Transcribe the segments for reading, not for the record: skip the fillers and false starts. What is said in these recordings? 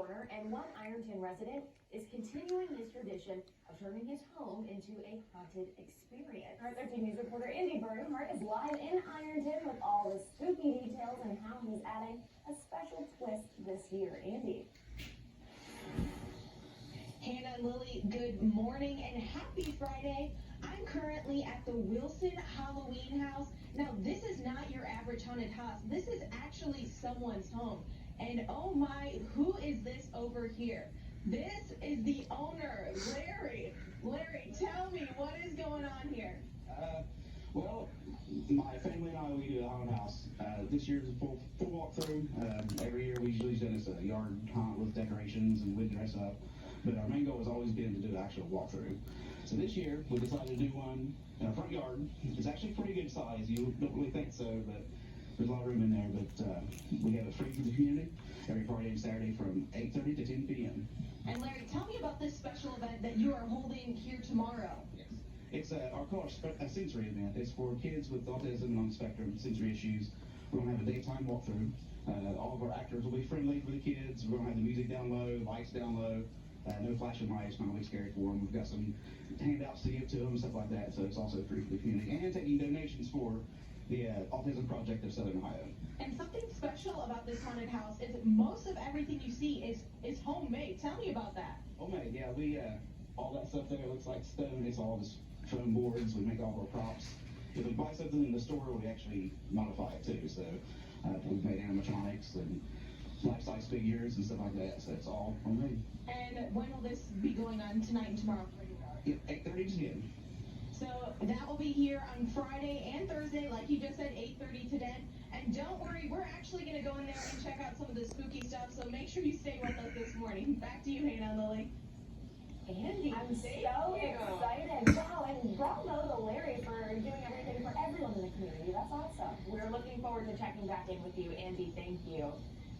corner, and one Ironton resident is continuing his tradition of turning his home into a haunted experience. Our 13 News reporter Andy Bernhardt is live in Ironton with all the spooky details and how he's adding a special twist this year. Andy. Hannah and Lily, good morning and happy Friday. I'm currently at the Wilson Halloween house. Now, this is not your average haunted house. This is actually someone's home. And oh my, who is this over here? This is the owner, Larry. Larry, tell me, what is going on here? Well, my family and I, we do a haunted house. This year's a full walkthrough. Every year we usually do this yard haunt with decorations and we dress up. But our main goal has always been to do an actual walkthrough. So this year we decided to do one in our front yard. It's actually pretty good size. You don't really think so, but there's a lot of room in there. But we have it free for the community every Friday and Saturday from 8:30 to 10 p.m. And Larry, tell me about this special event that you are holding here tomorrow. Yes. It's our sensory event. It's for kids with autism and on the spectrum, sensory issues. We're going to have a daytime walkthrough. All of our actors will be friendly for the kids. We're going to have the music down low, lights down low. No flashing lights, not really scary for them. We've got some handouts to give to them and stuff like that, so it's also free for the community. And taking donations for the Autism Project of Southern Ohio. And something special about this haunted house is most of everything you see is homemade. Tell me about that. Homemade, yeah. We all that stuff there looks like stone. It's all just foam boards. We make all our props. If we buy something in the store, we actually modify it too. So we've made animatronics and life-size figures and stuff like that. So it's all homemade. And when will this be going on tonight and tomorrow? 8:30 to 10. So that will be here on Friday and Thursday, like you just said, 8:30 to 10. And don't worry, we're actually going to go in there and check out some of the spooky stuff. So make sure you stay with us this morning. Back to you, Hannah and Lily. Andy, I'm so excited. Wow, and bravo to Larry for doing everything for everyone in the community. That's awesome. We're looking forward to checking back in with you, Andy. Thank you.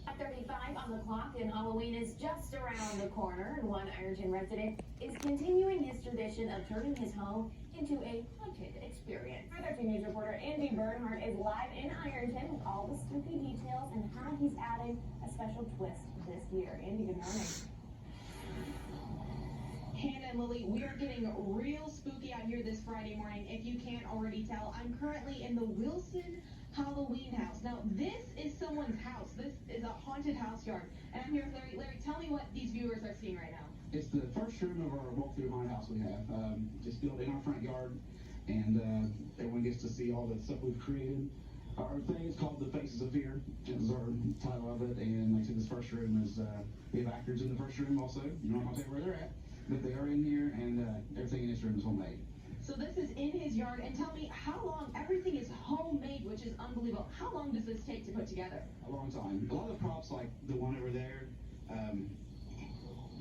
At 35 on the clock, and Halloween is just around the corner, and one Ironton resident is continuing his tradition of turning his home into a haunted experience. Our 13 News reporter Andy Bernhardt is live in Ironton with all the spooky details and how he's adding a special twist this year. Andy, good morning. Hannah and Lily, we are getting real spooky out here this Friday morning. If you can't already tell, I'm currently in the Wilson Halloween house. Now, this is someone's house. This is a haunted house yard. And I'm here with Larry. Larry, tell me what these viewers are seeing right now. It's the first room of our walkthrough haunted house we have. Just built in our front yard, and everyone gets to see all the stuff we've created. Our thing is called The Faces of Fear. Is our title of it. And like I said, this first room is, we have actors in the first room also. You know, I'm not saying where they're at, but they are in here, and everything in this room is homemade. So this is in his yard, and tell me how long, everything is homemade, which is unbelievable. How long does this take to put together? A long time. A lot of the props, like the one over there,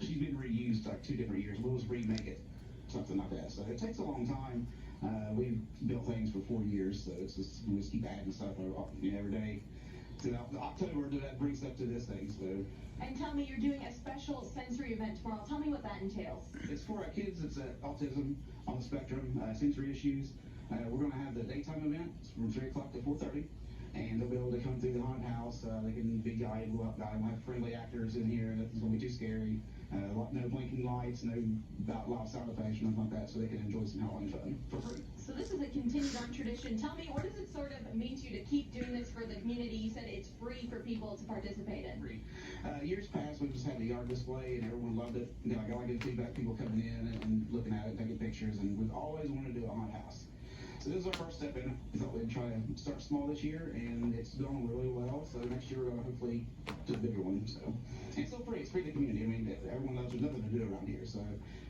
she's been reused like 2 different years. We'll just remake it, something like that. So it takes a long time. We've built things for 4 years, so it's just, we just keep adding stuff every day. To October, that brings stuff to this thing. So. And tell me, you're doing a special sensory event tomorrow. Tell me what that entails. It's for our kids. It's autism on the spectrum, sensory issues. We're going to have the daytime event from 3 o'clock to 4:30, and they'll be able to come through the haunted house. They can be guided. We'll have friendly actors in here. Nothing's going to be too scary. No blinking lights, no loud sound effects, nothing like that, so they can enjoy some Halloween fun for free. So this is a continued on tradition. Tell me, what does it sort of mean to you to keep doing this for the community? You said it's free for people to participate in. Free. Years past, we just had a yard display, and everyone loved it. You know, I got a lot of good feedback, people coming in and looking at it, taking pictures, and we've always wanted to do a haunted house. So this is our first step in it. We thought we'd try to start small this year, and it's going really well. So next year we're going to hopefully do a bigger one. So, and it's still free. It's free to the community. I mean, everyone knows there's nothing to do around here. So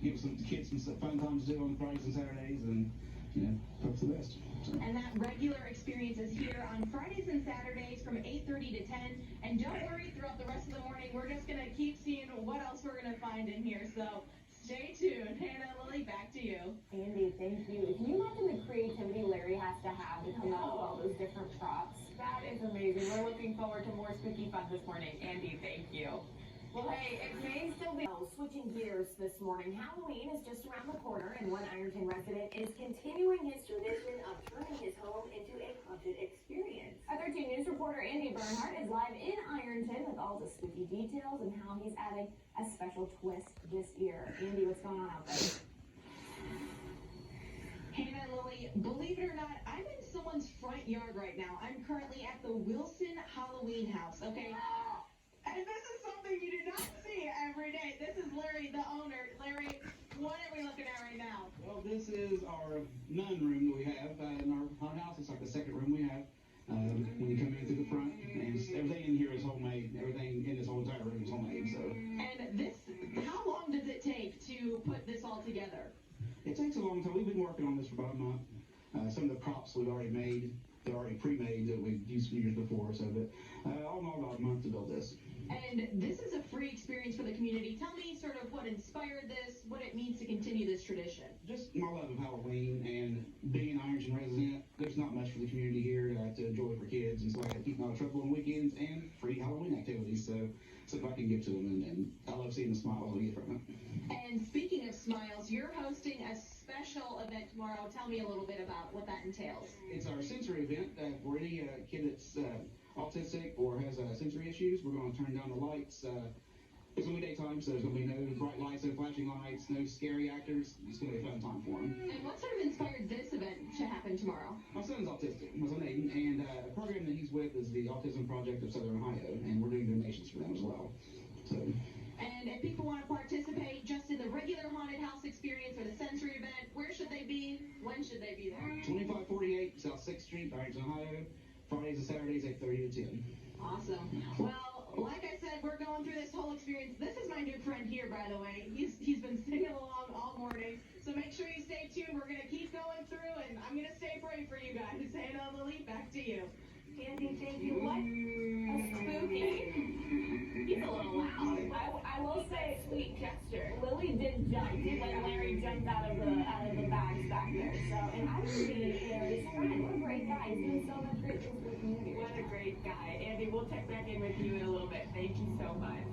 give some kids some fun times to do on Fridays and Saturdays, and you know, hope for the best. So. And that regular experience is here on Fridays and Saturdays from 8:30 to 10. And don't worry, throughout the rest of the morning, we're just going to keep seeing what else we're going to find in here. So stay tuned. Hannah, Lily, back to you. Andy, thank you. Can you imagine the creativity Larry has to have to come up with all those different props? That is amazing. We're looking forward to more spooky fun this morning. Andy, thank you. Well, Hey, it may still be. Oh, switching gears this morning, Halloween is just around the corner, and one Ironton resident is continuing his tradition of turning his home into a haunted experience. Our 13 News reporter Andy Bernhardt is live in Ironton with all the spooky details and how he's adding a special twist this year. Andy, what's going on out there? Hannah and Lily, believe it or not, I'm in someone's front yard right now. I'm currently at the Wilson Halloween house, okay? And this is something you do not see every day. This is Larry, the owner. Larry, what are we looking at right now? Well, this is our nun room that we have in our house. It's like the second room we have. When you come in through the front, and everything in here is homemade. Everything in this whole entire room is homemade. So. And this, how long does it take to put this all together? It takes a long time. We've been working on this for about a month. Some of the props we've already made. They're already pre-made that we've used years before. So, but all in all, about a month to build this. And this is a free experience for the community. Tell me sort of what inspired this, what it means to continue this tradition. Just my love of Halloween and being an Ironton resident. There's not much for the community here to enjoy for kids, and so I keep them out of trouble on weekends and free Halloween activities. So if I can give to them, and I love seeing the smiles we get from it. And speaking of smiles, you're hosting a special event tomorrow. Tell me a little bit about what that entails. It's our sensory event for any kid that's autistic or has sensory issues. We're going to turn down the lights. It's going to be daytime, so there's going to be no bright lights, no flashing lights, no scary actors. It's going to be a fun time for them. And what sort of inspired this event to happen tomorrow? My son's autistic, my son Aiden, and a program that he's with is the Autism Project of Southern Ohio, and we're doing donations for them as well. So. And if people want to participate just in the regular haunted house experience or the sensory event, where should they be? When should they be there? 2548 South 6th Street, Ironton, Ohio. Fridays and Saturdays, 8:30 to 10. Awesome. Well, like I said, we're going through this whole experience. This is my new friend here, by the way. He's been singing along all morning. So make sure you stay tuned. We're going to keep going through, and I'm going to stay praying for you guys. Hannah, Lily, back to you. Andy, thank you. What? A spooky. He's a little loud. I will say, sweet gesture. Lily did jump when Larry jumped out of the bags back there. So, and I would be Larry's friend. What a great guy. He's doing so much great things for the community. What a great guy. Andy, we'll check back in with you in a little bit. Thank you so much.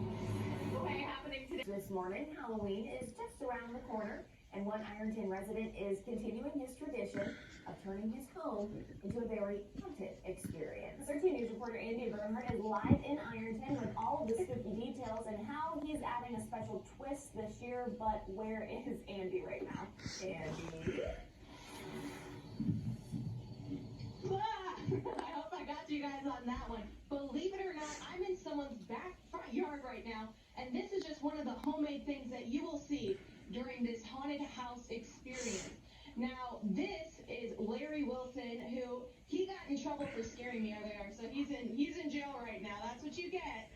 Okay, happening today. This morning, Halloween is just around the corner, and one Ironton resident is continuing his tradition of turning his home into a very haunted experience. 13 News reporter Andy Bernhardt is live in Ironton with all of the spooky details and how he's adding a special twist this year. But where is Andy right now? Andy? I hope I got you guys on that one. Believe it or not, I'm in someone's front yard right now, and this is just one of the homemade things that you will see during this haunted house experience. Now, this is Larry Wilson, who he got in trouble for scaring me earlier, so he's in jail right now. That's what you get.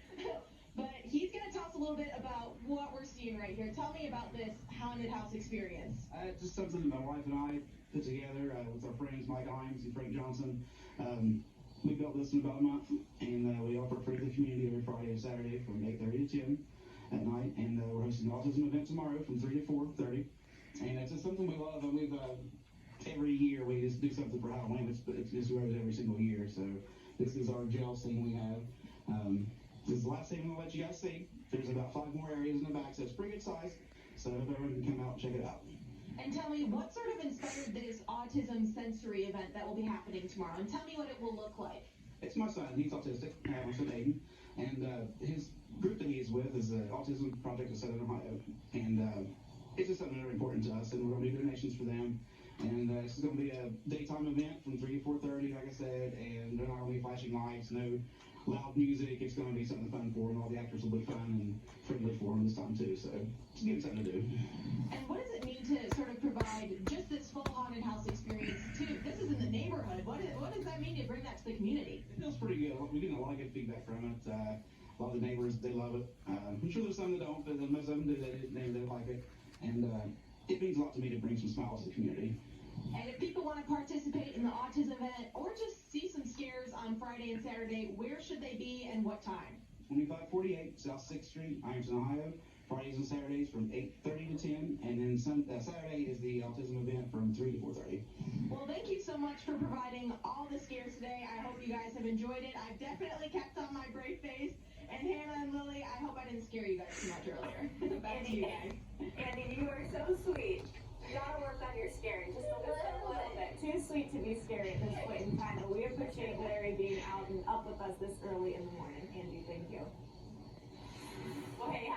But he's going to tell us a little bit about what we're seeing right here. Tell me about this haunted house experience. It's just something that my wife and I put together with our friends Mike Imes and Frank Johnson. We built this in about a month, and we offer it free to the community every Friday and Saturday from 8:30 to 10 at night. And we're hosting an autism event tomorrow from 3 to 4:30. And it's just something we love, and we've every year we just do something for Halloween. It's just grows every single year. So this is our gel scene we have. This is the last thing we'll let you guys see. There's about 5 more areas in the back, so it's pretty good size. So if everyone can come out and check it out. And tell me, what sort of inspired this autism sensory event that will be happening tomorrow? And tell me what it will look like. It's my son. He's autistic. My son Aiden, and his group that he's with is the Autism Project of Southern Ohio, and it's just something very important to us. And we're going to do donations for them. And this is going to be a daytime event from 3 to 4:30, like I said. And they're not going to be flashing lights, no loud music. It's going to be something fun for them. All the actors will be fun and friendly for them this time too. So just give them something to do. And what does it mean to sort of provide just this full haunted house experience too? This is in the neighborhood. What does that mean to bring that to the community? It feels pretty good. We're getting a lot of good feedback from it. A lot of the neighbors, they love it. I'm sure there's some that don't, but most of them do. They like it. And it means a lot to me to bring some smiles to the community. And if people want to participate in the autism event or just see some scares on Friday and Saturday, where should they be and what time? 2548 South 6th Street, Ironton, Ohio. Fridays and Saturdays from 8:30 to 10, and then Saturday is the autism event from 3 to 4:30. Well, thank you so much for providing all the scares today. I hope you guys have enjoyed it. I've definitely kept on my brave face, And Hannah and Lily, I hope I didn't scare you guys too much earlier. Back to you guys. Andy, you are so sweet. You gotta work on your scaring just a little bit. Too sweet to be scary at this point in time, but we appreciate Larry being out and up with us this early in the morning. Andy, thank you. Well, hey,